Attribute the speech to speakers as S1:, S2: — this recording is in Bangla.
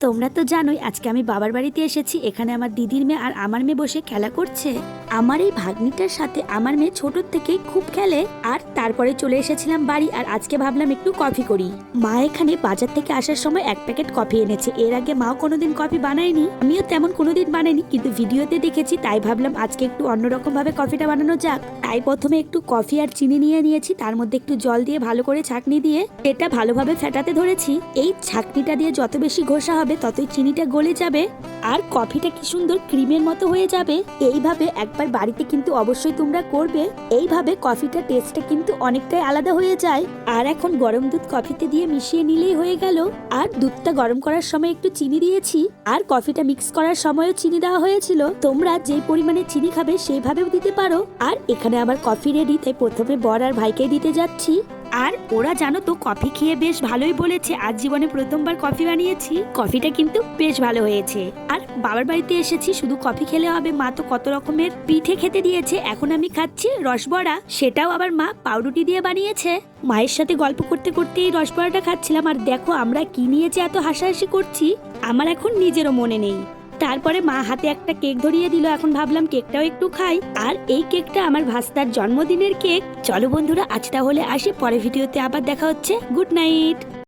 S1: তোমরা তো জানোই আজকে আমি বাবার বাড়িতে এসেছি। এখানে আমার দিদির মেয়ে আর আমার মেয়ে বসে খেলা করছে। আমার এই ভাগ্নিটার সাথে আমার মেয়ে ছোট থেকেই খুব খেলে। আর তারপরে চলে এসেছিলাম বাড়ি, আর আজকে ভাবলাম একটু কফি করি। মা এখানে বাজার থেকে আসার সময় 1 প্যাকেট কফি এনেছে। এর আগে মাও কোনোদিন কফি বানায়নি, আমিও তেমন কোনোদিন বানাইনি, কিন্তু ভিডিওতে দেখেছি, তাই ভাবলাম আজকে একটু অন্যরকম ভাবে কফিটা বানানো যাক। তাই প্রথমে একটু কফি আর চিনি নিয়ে নিয়েছি, তার মধ্যে একটু জল দিয়ে ভালো করে ছাঁকনি দিয়ে এটা ভালোভাবে ফেটাতে ধরেছি। এই ছাঁকনিটা দিয়ে যত বেশি ঘষা হবে ততই চিনিটা গলে যাবে আর কফিটা কি সুন্দর ক্রিমের মতো হয়ে যাবে। এইভাবে একবার বাড়িতে কিন্তু অবশ্যই তোমরা করবে। এইভাবে কফিটা টেস্টটা কিন্তু অনেকটাই আলাদা হয়ে যায়। আর এখন গরম দুধ কফিতে দিয়ে মিশিয়ে নিলেই হয়ে গেল। আর দুধটা গরম করার সময় একটু চিনি দিয়েছি, আর কফিটা মিক্স করার সময়ও চিনি দেওয়া হয়েছিল। তোমরা যেই পরিমাণে চিনি খাবে সেইভাবেও দিতে পারো। আর এখানে আমার কফি রেডি, তাই প্রথমে বর আর ভাইকে দিতে যাচ্ছি। আর ওরা জানো তো কফি খেয়ে বেশ ভালোই বলেছে। আজ জীবনে প্রথমবার কফি বানিয়েছি, কফিটা কিন্তু বেশ ভালো হয়েছে। আর বাবার বাড়িতে এসেছি, শুধু কফি খেলে হবে? মা তো কত রকমের পিঠে খেতে দিয়েছে। এখন আমি খাচ্ছি রসবড়া, সেটাও আবার মা পাউরুটি দিয়ে বানিয়েছে। মায়ের সাথে গল্প করতে করতে এই রসবড়াটা খাচ্ছিলাম। আর দেখো আমরা কি নিয়েছি, এত হাসাহাসি করছি, আমার এখন নিজেরও মনে নেই। তারপরে মা হাতে একটা কেক ধরিয়ে দিল। এখন ভাবলাম কেকটাও একটু খাই। আর এই কেকটা আমার ভাস্তার জন্মদিনের কেক। চলো বন্ধুরা, আজ তাহলে আসি, পরে ভিডিওতে আবার দেখা হচ্ছে। Good night.